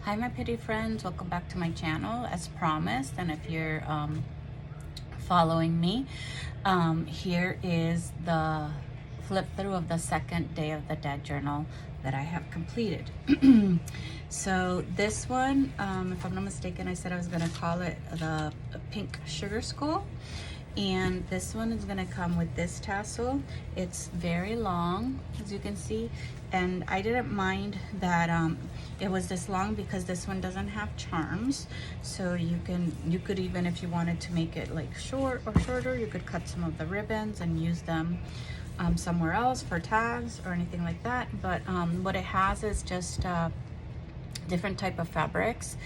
Hi my pretty friends, welcome back to my channel as promised. And if you're following me, here is the flip through of the second Day of the Dead journal that I have completed. So this one, if I'm not mistaken, I said I was going to call it the Pink Sugar Skull. And this one is going to come with this tassel. It's very long, as you can see, and I didn't mind that it was this long because this one doesn't have charms. So you could even, if you wanted to make it like short or shorter, you could cut some of the ribbons and use them somewhere else for tags or anything like that. But what it has is just different type of fabrics,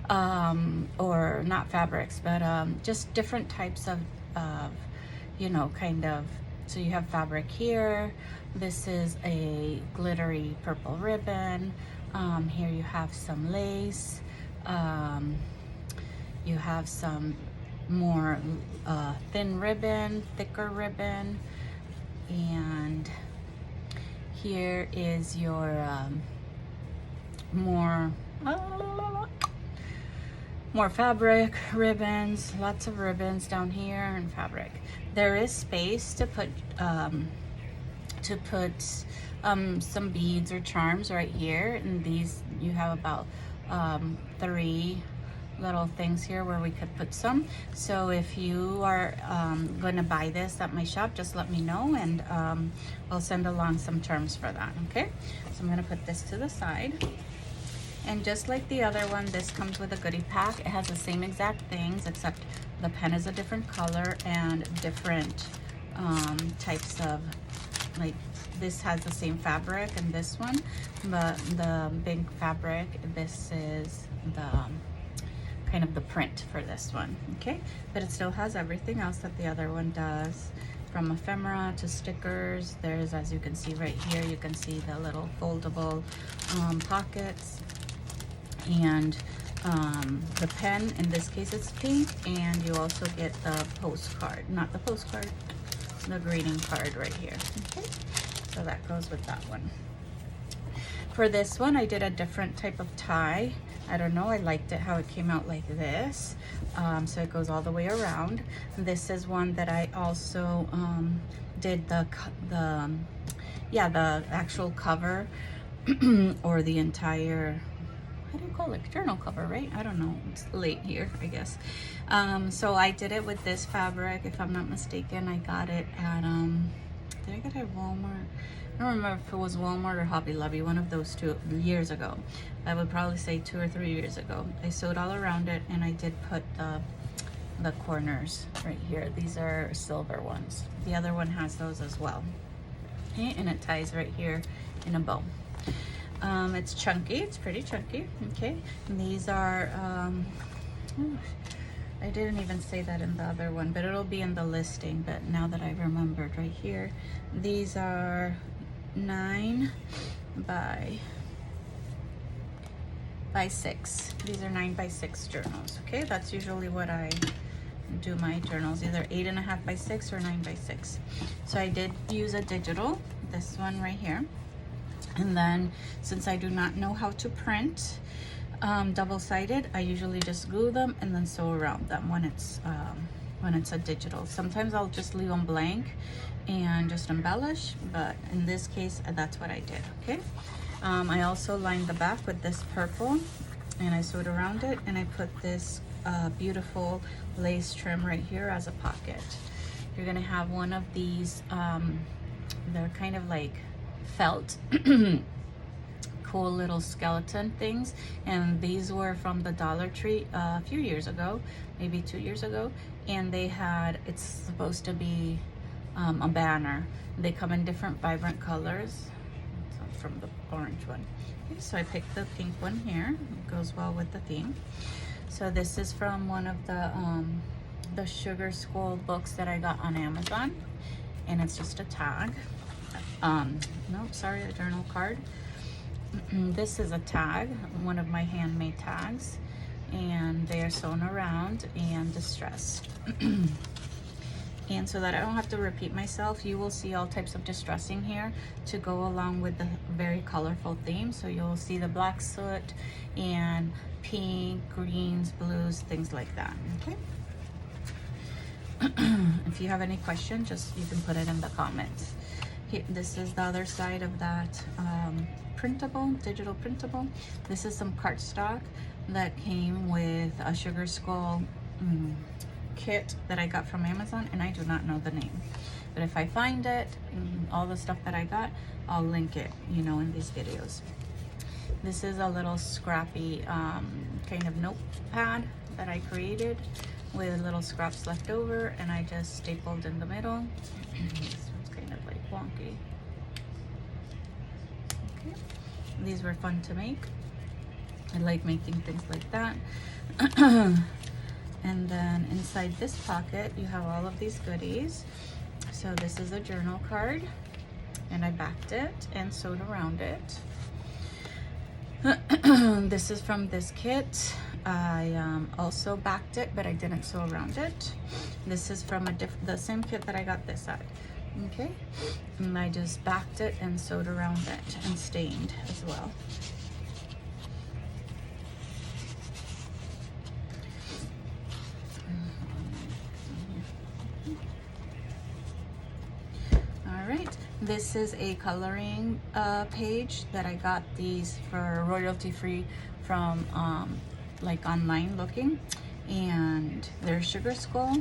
or not fabrics, but just different types of you know, kind of. So you have fabric here. This is a glittery purple ribbon. Here you have some lace. You have some more thin ribbon, thicker ribbon, and here is your more fabric, ribbons, lots of ribbons down here, and fabric. There is space to put some beads or charms right here, and these you have about 3 little things here where we could put some. So if you are going to buy this at my shop, just let me know, and I'll send along some charms for that. Okay, so I'm going to put this to the side. And just like the other one, this comes with a goodie pack. It has the same exact things, except the pen is a different color and different types of, like, this has the same fabric and this one, but the big fabric, this is the kind of the print for this one. Okay, but it still has everything else that the other one does, from ephemera to stickers. There's, as you can see right here, you can see the little foldable pockets. And the pen, in this case it's pink, and you also get the postcard, not the postcard, the greeting card right here. Okay, so that goes with that one. For this one, I did a different type of tie. I don't know, I liked it how it came out like this. So it goes all the way around. This is one that I also did the actual cover or the entire, how do you call it, journal cover, right? I don't know, it's late here, I guess. So I did it with this fabric. If I'm not mistaken, I got it at did I get it at Walmart? I don't remember if it was Walmart or Hobby Lobby, one of those two, years ago. I would probably say 2 or 3 years ago. I sewed all around it, and I did put the corners right here. These are silver ones. The other one has those as well. Okay, and it ties right here in a bow. It's chunky, it's pretty chunky. Okay, and these are I didn't even say that in the other one, but it'll be in the listing. But now that I remembered, right here, these are 9 by 6. These are 9 by 6 journals. Okay, that's usually what I do my journals, either 8.5 by 6 or 9 by 6. So I did use a digital, this one right here. And then, since I do not know how to print double-sided, I usually just glue them and then sew around them when it's a digital. Sometimes I'll just leave them blank and just embellish, but in this case, that's what I did. Okay, I also lined the back with this purple, and I sewed around it, and I put this beautiful lace trim right here as a pocket. You're gonna have one of these, they're kind of like felt cool little skeleton things, and these were from the Dollar Tree a few years ago, maybe 2 years ago, and they had, it's supposed to be a banner. They come in different vibrant colors. So from the orange one. Okay, so I picked the pink one here. It goes well with the theme. So this is from one of the Sugar Skull books that I got on Amazon, and it's just a tag. Nope, sorry, a journal card. This is a tag, one of my handmade tags, and they are sewn around and distressed. And so that I don't have to repeat myself, you will see all types of distressing here to go along with the very colorful theme. So you'll see the black soot and pink, greens, blues, things like that, okay? If you have any questions, you can put it in the comments. Here, this is the other side of that printable, digital printable. This is some cardstock that came with a Sugar Skull kit that I got from Amazon, and I do not know the name. But if I find it, all the stuff that I got, I'll link it, you know, in these videos. This is a little scrappy kind of notepad that I created with little scraps left over, and I just stapled in the middle. This one's kind of like wonky. Okay. These were fun to make. I like making things like that. And then inside this pocket, you have all of these goodies. So this is a journal card, and I backed it and sewed around it. This is from this kit. I also backed it, but I didn't sew around it. This is from the same kit that I got this at. Okay, and I just backed it and sewed around it and stained as well. This is a coloring page that I got these for royalty free from like online looking, and they're Sugar Skull,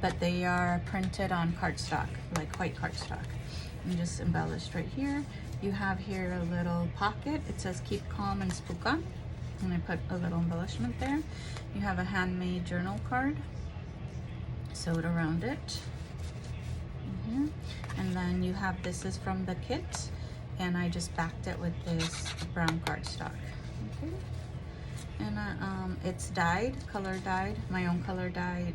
but they are printed on cardstock, like white cardstock, and just embellished right here. You have here a little pocket. It says keep calm and spook on, and I put a little embellishment there. You have a handmade journal card sewed around it. And then you have, this is from the kit, and I just backed it with this brown cardstock. Okay. And it's dyed, color dyed, my own color dyed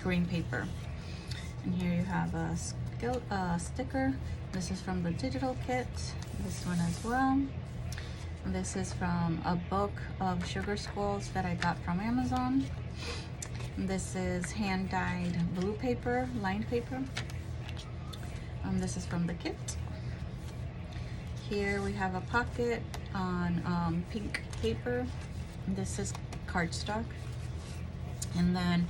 green paper. And here you have a sticker. This is from the digital kit, this one as well. And this is from a book of Sugar Skulls that I got from Amazon. And this is hand dyed blue paper, lined paper. This is from the kit. Here we have a pocket on pink paper. This is cardstock. And then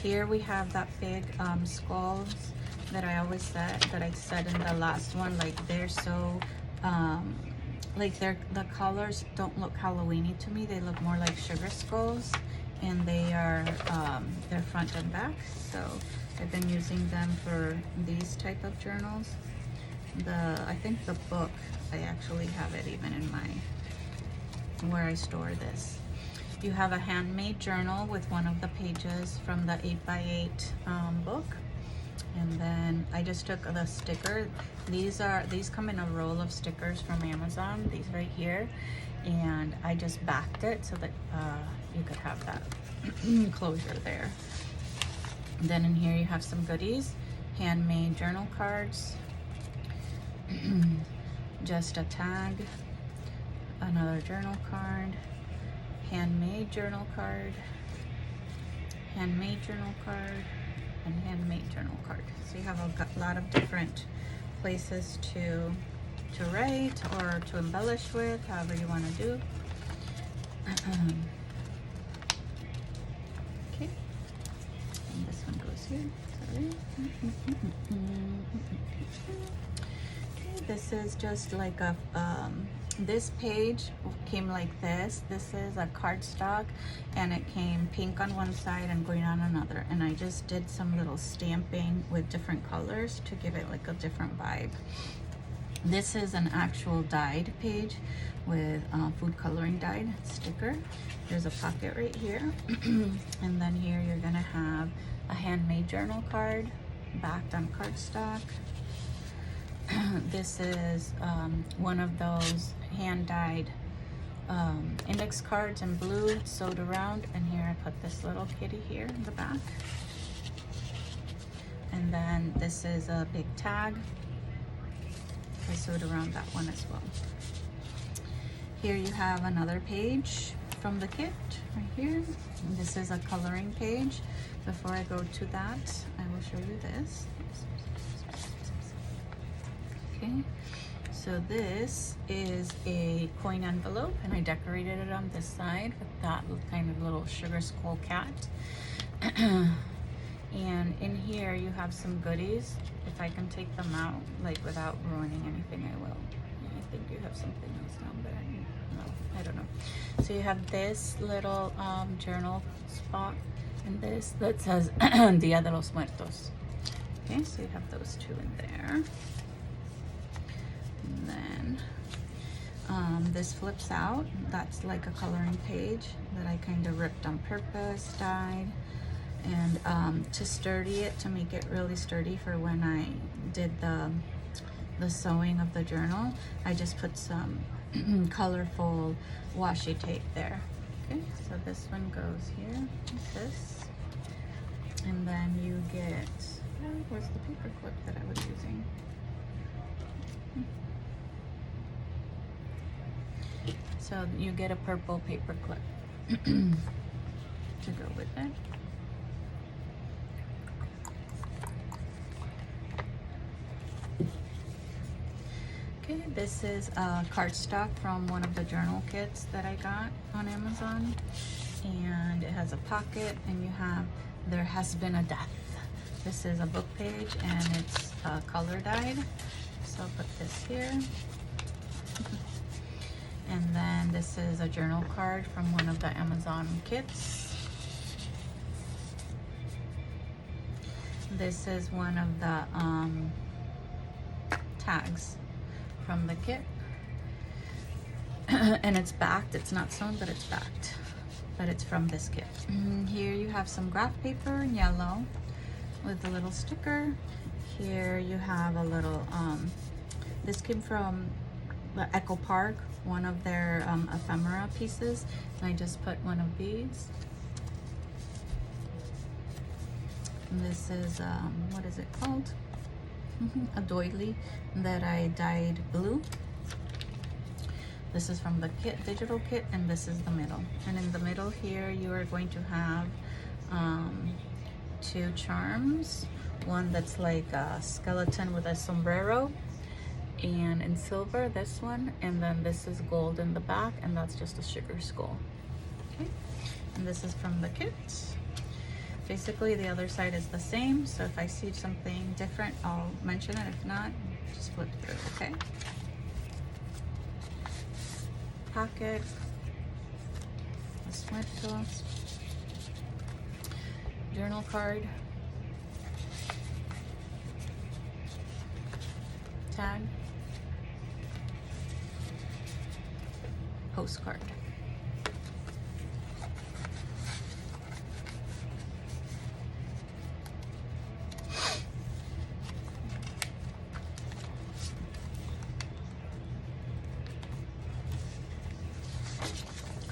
here we have that big skulls that I always said, that I said in the last one, like they're so, like the colors don't look Halloweeny to me. They look more like Sugar Skulls, and they are, they're front and back. So I've been using them for these type of journals. I think the book, I actually have it even in where I store this. You have a handmade journal with one of the pages from the 8x8 book. And then I just took the sticker. These come in a roll of stickers from Amazon, these right here. And I just backed it so that you could have that closure there. Then in here you have some goodies, handmade journal cards, just a tag, another journal card, handmade journal card, handmade journal card, and handmade journal card. So you have a lot of different places to write or to embellish with, however you want to do. Okay. And this one goes here. Sorry. Okay, this is just like a this page came like this. This is a cardstock, and it came pink on one side and green on another, and I just did some little stamping with different colors to give it like a different vibe. This is an actual dyed page with food coloring dyed sticker. There's a pocket right here. And then here you're gonna have a handmade journal card backed on cardstock. This is one of those hand dyed index cards in blue sewed around, and here I put this little kitty here in the back. And then this is a big tag. I sewed around that one as well. Here you have another page from the kit right here. And this is a coloring page. Before I go to that, I will show you this. Okay, so this is a coin envelope, and I decorated it on this side with that kind of little sugar skull cat. And in here you have some goodies. If I can take them out, like without ruining anything, I will. I think you have something else down there. No, I don't know. So you have this little journal spot, and this that says Dia de los Muertos. Okay, so you have those two in there. And then this flips out. That's like a coloring page that I kind of ripped on purpose, dyed. And to sturdy it, to make it really sturdy for when I did the sewing of the journal, I just put some colorful washi tape there. Okay, so this one goes here, like this. And then you get, where's the paper clip that I was using? So you get a purple paper clip to go with it. Okay, this is cardstock from one of the journal kits that I got on Amazon, and it has a pocket, and you have "There Has Been a Death." This is a book page, and it's color dyed. So I'll put this here. And then this is a journal card from one of the Amazon kits. This is one of the tags from the kit. And it's backed. It's not sewn, but it's backed. But it's from this kit. Here you have some graph paper in yellow with a little sticker. Here you have a little, this came from the Echo Park, one of their ephemera pieces. And I just put one of these. And this is, what is it called? A doily that I dyed blue. This is from the kit, digital kit, and this is the middle. And in the middle here, you are going to have two charms. One that's like a skeleton with a sombrero, and in silver, this one. And then this is gold in the back, and that's just a sugar skull. Okay, and this is from the kit. Basically, the other side is the same, so if I see something different, I'll mention it. If not, just flip through, okay? Pocket, a sweater, journal card, tag, postcard.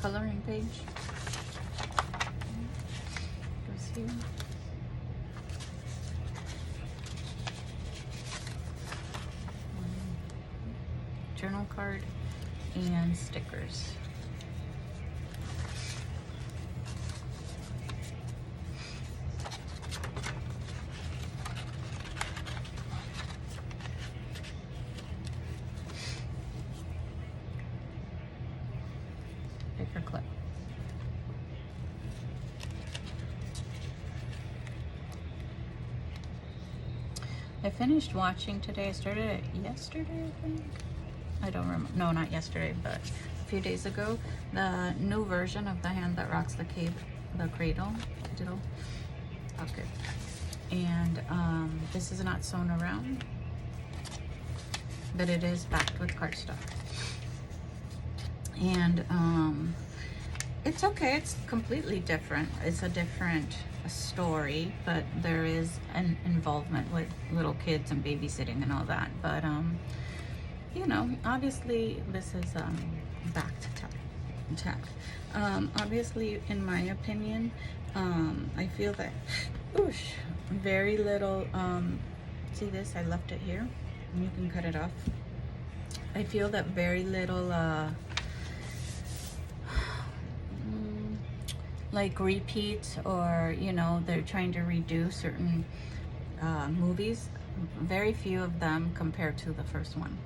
Coloring page goes here. Journal card and stickers. Paper clip. I finished watching today. I started it yesterday, I think. I don't remember. No, not yesterday, but a few days ago. The new version of The Hand That Rocks the Cradle digital pocket. And this is not sewn around, but it is backed with cardstock. And it's okay. It's completely different. It's a different story, but there is an involvement with little kids and babysitting and all that. But you know, obviously this is backed tag. Obviously, in my opinion, I feel that very little. See this? I left it here. You can cut it off. I feel that very little like repeat, or you know, they're trying to redo certain movies. Very few of them compared to the first one.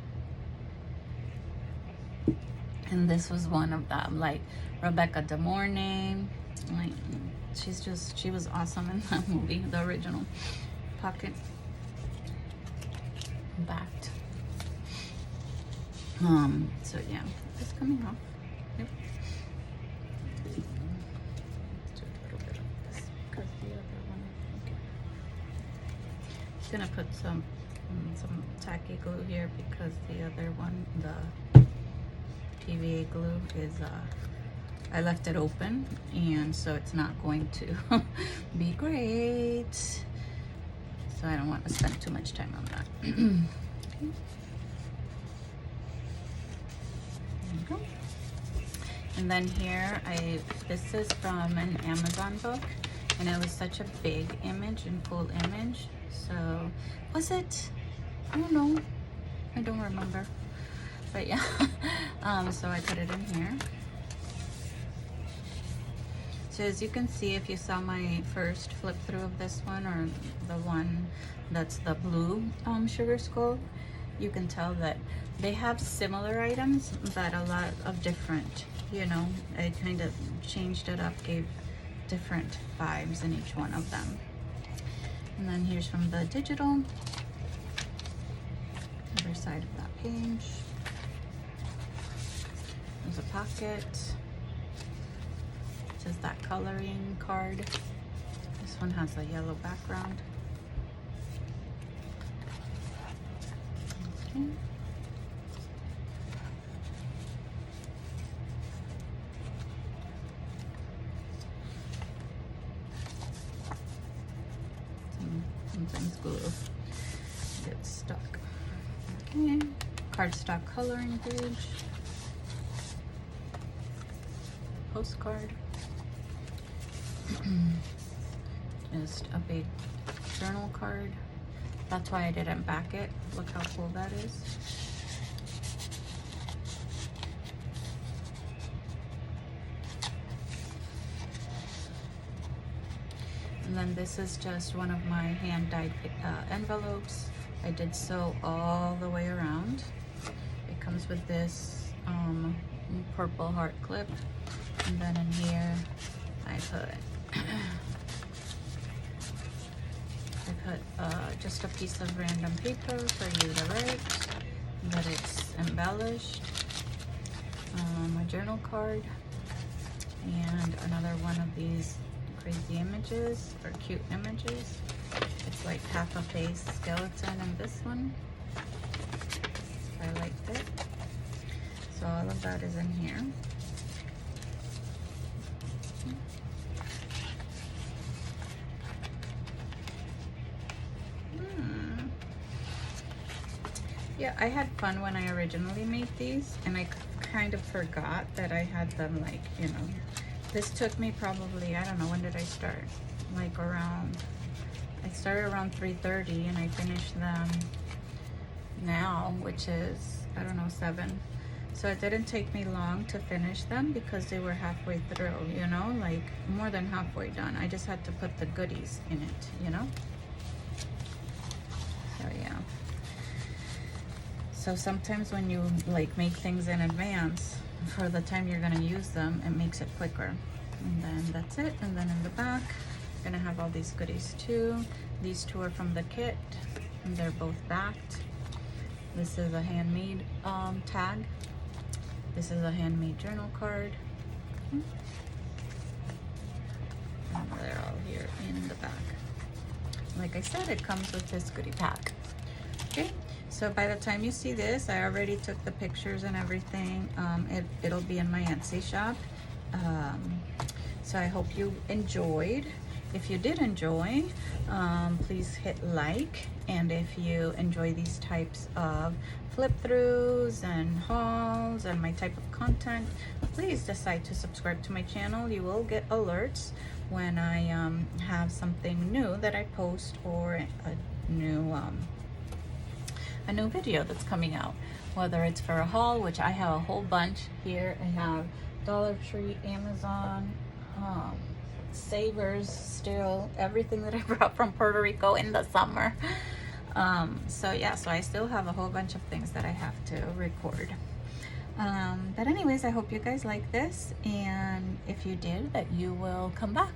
And this was one of them, like Rebecca De Mornay. Like, she was awesome in that movie, the original. Pocket backed. So yeah, it's coming off. Yep. Let's do a little bit of this because the other one, I think. Just gonna put some tacky glue here because the other one, the PVA glue, is I left it open, and so it's not going to be great. So I don't want to spend too much time on that. Okay. There you go. And then here, this is from an Amazon book, and it was such a big image and full image. So, was it? I don't know. I don't remember. But yeah, so I put it in here. So as you can see, if you saw my first flip through of this one, or the one that's the blue sugar skull, you can tell that they have similar items, but a lot of different, you know, I kind of changed it up, gave different vibes in each one of them. And then here's from the digital, other side of that page. There's a pocket. This is that coloring card. This one has a yellow background. Okay. Sometimes glue gets stuck. Okay. Cardstock coloring page. Postcard. Just a big journal card. That's why I didn't back it. Look how cool that is. And then this is just one of my hand-dyed envelopes. I did sew all the way around. It comes with this purple heart clip. And then in here, I put just a piece of random paper for you to write, that it's embellished, a journal card, and another one of these crazy images, or cute images. It's like half a face skeleton in this one. I liked it. So all of that is in here. Yeah, I had fun when I originally made these, and I kind of forgot that I had them, like, you know, this took me probably, I don't know, when did I start? Like around, I started around 3:30 and I finished them now, which is, I don't know, 7. So it didn't take me long to finish them because they were halfway through, you know, like more than halfway done. I just had to put the goodies in it, you know? So yeah. So sometimes when you like make things in advance for the time you're gonna use them, it makes it quicker. And then that's it. And then in the back, you're gonna have all these goodies too. These two are from the kit, and they're both backed. This is a handmade tag. This is a handmade journal card. And they're all here in the back. Like I said, it comes with this goodie pack. Okay. So by the time you see this, I already took the pictures and everything. It'll be in my Etsy shop. So I hope you enjoyed. If you did enjoy, please hit like. And if you enjoy these types of flip throughs and hauls and my type of content, please decide to subscribe to my channel. You will get alerts when I have something new that I post, or a new video that's coming out, whether it's for a haul, which I have a whole bunch here. I have Dollar Tree, Amazon, savors still, everything that I brought from Puerto Rico in the summer. So yeah, so I still have a whole bunch of things that I have to record. But anyways, I hope you guys like this, and if you did, that you will come back.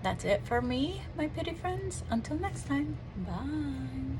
That's it for me, my pretty friends. Until next time, bye.